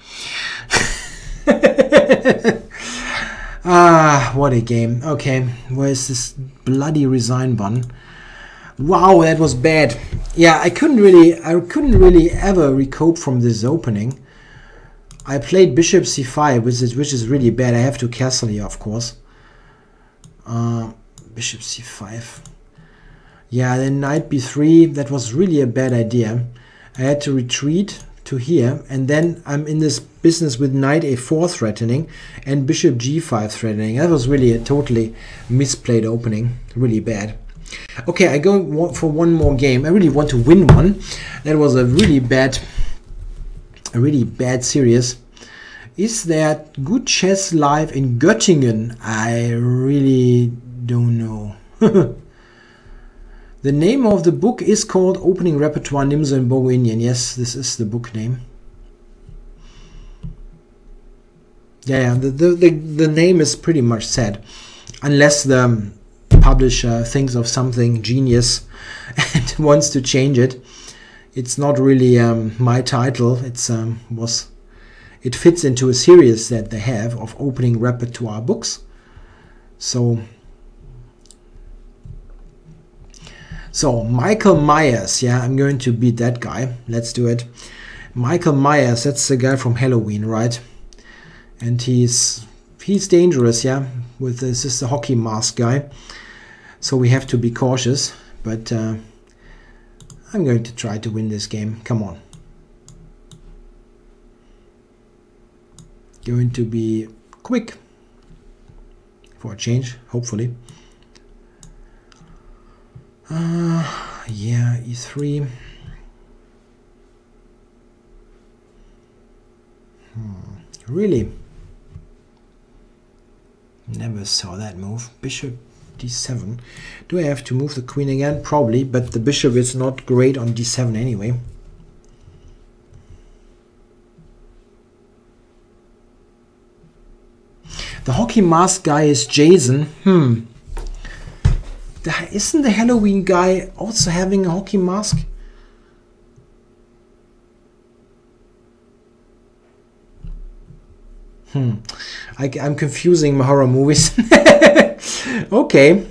Ah, what a game. Okay, where's this bloody resign button? Wow, that was bad. Yeah, I couldn't really ever recope from this opening. I played bishop c5, which is really bad. I have to castle here, of course. Bishop c5. Yeah, then knight b3. That was really a bad idea. I had to retreat to here, and then I'm in this business with knight a4 threatening and bishop g5 threatening. That was really a totally misplayed opening. Really bad. Okay, I go for one more game. I really want to win one. That was a really bad series. Is there good chess live in Göttingen? I really don't know. The name of the book is called Opening Repertoire Nimzo and Bogo-Indian. Yes, this is the book name. Yeah, the name is pretty much set. Unless the publisher thinks of something genius and wants to change it. It's not really my title. It fits into a series that they have of opening repertoire books. So Michael Myers, yeah, I'm going to beat that guy. Let's do it. Michael Myers, that's the guy from Halloween, right? And he's dangerous, yeah. With this is the hockey mask guy. So we have to be cautious, but I'm going to try to win this game. Come on. Going to be quick for a change, hopefully. Yeah, e3. Really? Never saw that move. Bishop d7. Do I have to move the queen again? Probably, but the bishop is not great on d7 anyway. The hockey mask guy is Jason. Isn't the Halloween guy also having a hockey mask? I'm confusing my horror movies. Okay.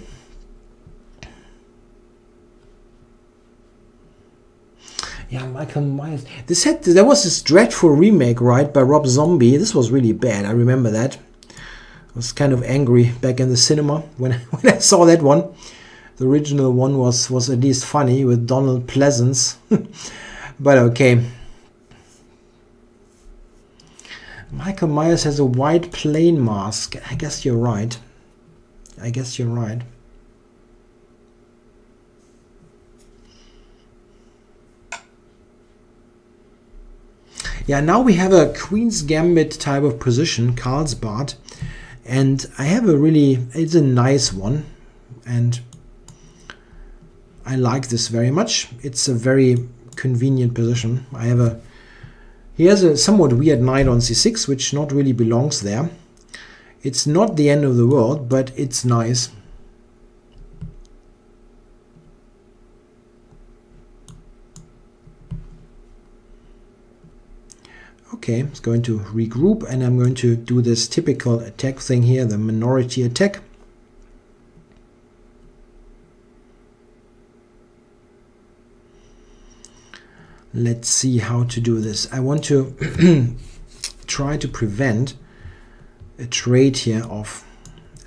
Yeah, Michael Myers. There was this dreadful remake, right, by Rob Zombie. This was really bad. I remember that. I was kind of angry back in the cinema when I saw that one. The original one was at least funny with Donald Pleasence. But okay. Michael Myers has a white plain mask. I guess you're right. I guess you're right. Yeah, now we have a Queen's Gambit type of position, Carlsbad. And I have it's a nice one. And I like this very much. It's a very convenient position. He has a somewhat weird knight on c6, which not really belongs there. It's not the end of the world, but it's nice. Okay, it's going to regroup, and I'm going to do this typical attack thing here, the minority attack. Let's see how to do this. I want to try to prevent a trade here of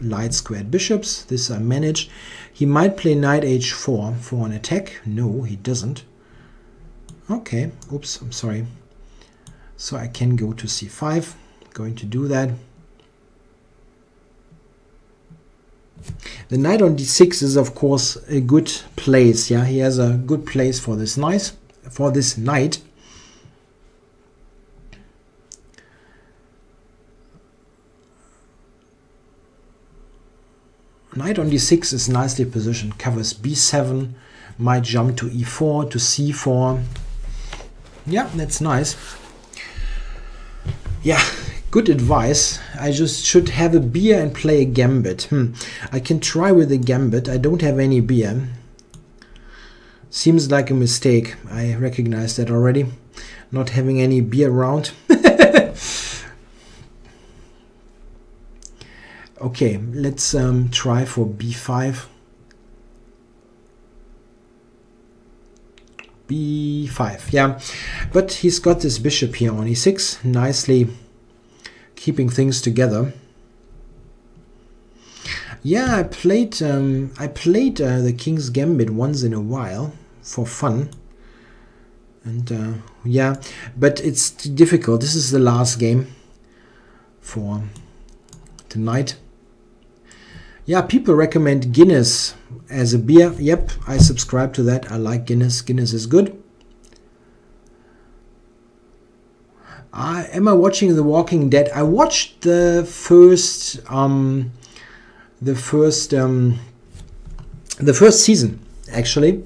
light squared bishops. This I manage. He might play knight h4 for an attack. No, he doesn't. Okay, oops, I'm sorry. So I can go to c5. Going to do that. The knight on d6 is of course a good place. Yeah, he has a good place for this knight. Knight on d6 is nicely positioned. Covers b7. Might jump to e4 to c4. Yeah, that's nice. Yeah, good advice. I just should have a beer and play a gambit. I can try with a gambit. I don't have any beer. Seems like a mistake. I recognize that already. Not having any beer around. Okay, let's try for b5. b5, yeah, but he's got this bishop here on e6, nicely keeping things together. Yeah, I played the King's Gambit once in a while for fun, and yeah, but it's difficult. This is the last game for tonight. Yeah, people recommend Guinness as a beer. Yep, I subscribe to that. I like Guinness. Guinness is good. Am I watching The Walking Dead? I watched the first season actually,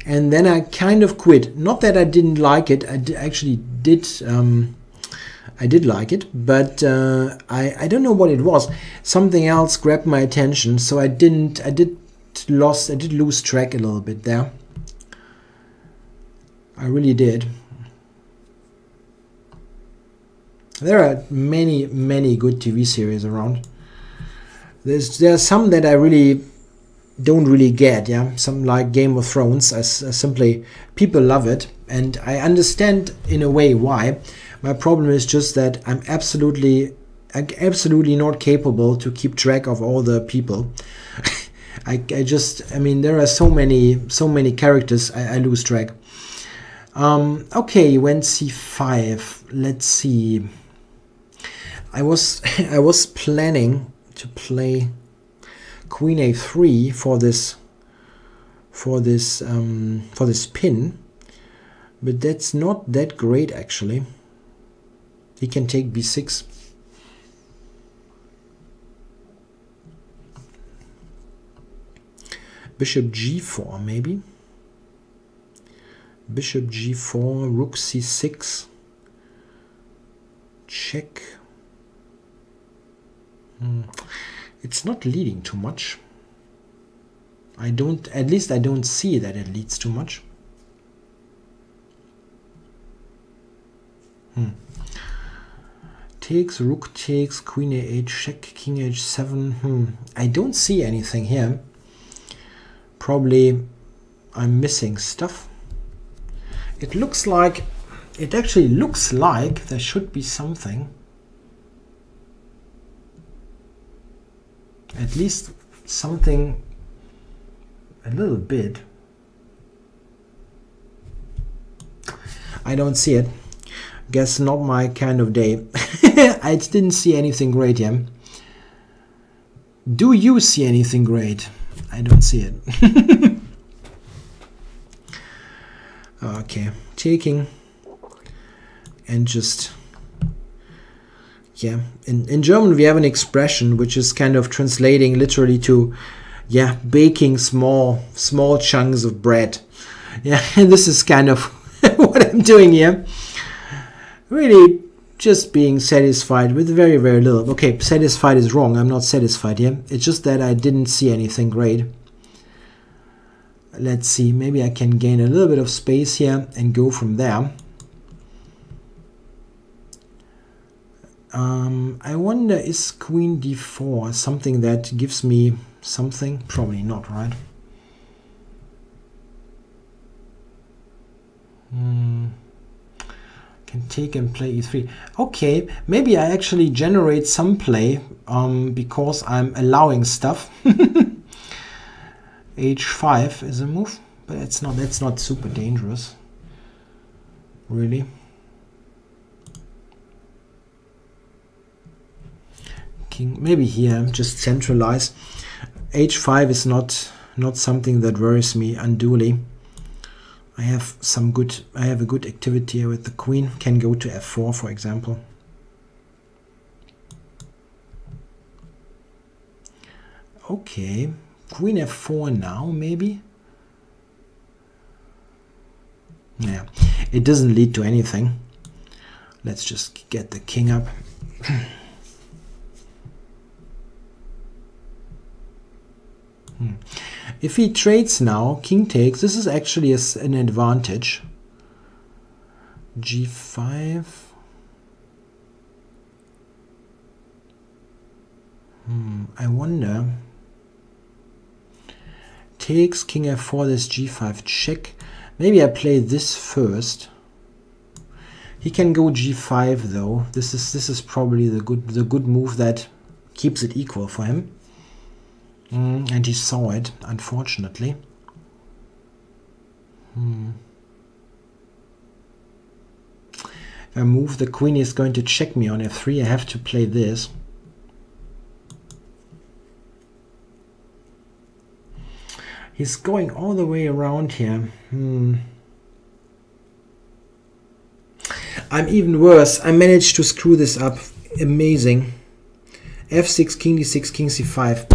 and then I kind of quit. Not that I didn't like it. I did like it, but I don't know what it was. Something else grabbed my attention, so I did lose track a little bit there. I really did. There are many good TV series around. There's some that I really don't really get. Yeah, some like Game of Thrones. I simply, people love it, and I understand in a way why. My problem is just that I'm absolutely not capable to keep track of all the people. I mean, there are so many characters, I lose track. Okay, you went c5. Let's see. I was planning to play Queen a3 for this pin, but that's not that great actually. He can take b6. Bishop g4 maybe. Bishop g4, rook c6. Check. It's not leading too much. At least I don't see that it leads too much. takes, rook takes, queen a8, check, king h7. I don't see anything here. Probably I'm missing stuff. It looks like, it actually looks like there should be something. At least something a little bit. I don't see it. Guess not my kind of day. I didn't see anything great here. Do you see anything great? I don't see it. Okay, taking and just, yeah. In German we have an expression which is kind of translating literally to, yeah, baking small chunks of bread. Yeah, and this is kind of what I'm doing here. Really just being satisfied with very, very little. Okay, satisfied is wrong. I'm not satisfied here. It's just that I didn't see anything great. Let's see. Maybe I can gain a little bit of space here and go from there. I wonder, is queen d4 something that gives me something? Probably not, right? Can take and play e3. Okay, maybe I actually generate some play because I'm allowing stuff. h5 is a move, but it's not. That's not super dangerous, really. King, maybe here just centralize. h5 is not something that worries me unduly. I have a good activity here with the queen. Can go to f4, for example. Okay, queen f4 now, maybe. Yeah, it doesn't lead to anything. Let's just get the king up. If he trades now, king takes, this is actually an advantage. g5. I wonder. Takes, king f4, this g5 check. Maybe I play this first. He can go g5 though. This is probably the good move that keeps it equal for him. And he saw it, unfortunately. If I move, the queen is going to check me on f3. I have to play this. He's going all the way around here. I'm even worse. I managed to screw this up. Amazing. f6, king d6, king c5.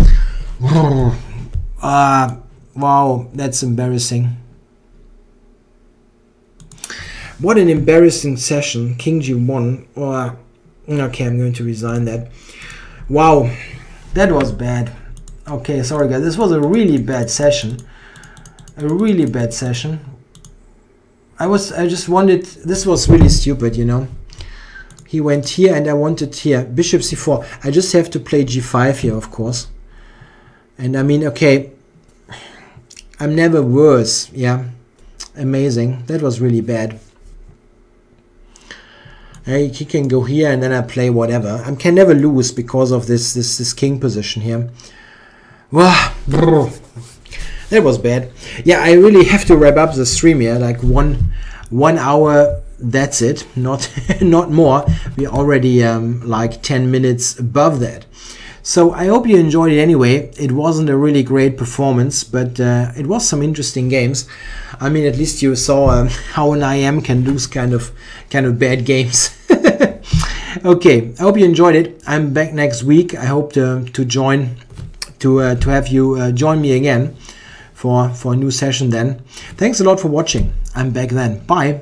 Wow, that's embarrassing. What an embarrassing session. King g1. Okay, I'm going to resign that. Wow, that was bad. Okay, sorry guys, this was a really bad session. A really bad session. I just wanted, this was really stupid, you know. He went here and I wanted here. Bishop c4. I just have to play g5 here, of course. And I mean, okay, I'm never worse. Yeah, amazing. That was really bad. He can go here and then I play whatever. I can never lose because of this king position here. Wow, that was bad. Yeah, I really have to wrap up the stream here. Like one hour. That's it. Not more. We're already like 10 minutes above that. So I hope you enjoyed it anyway. It wasn't a really great performance, but it was some interesting games. I mean, at least you saw how an IM can lose kind of bad games. Okay, I hope you enjoyed it. I'm back next week. I hope to have you join me again for a new session then. Thanks a lot for watching. I'm back then. Bye.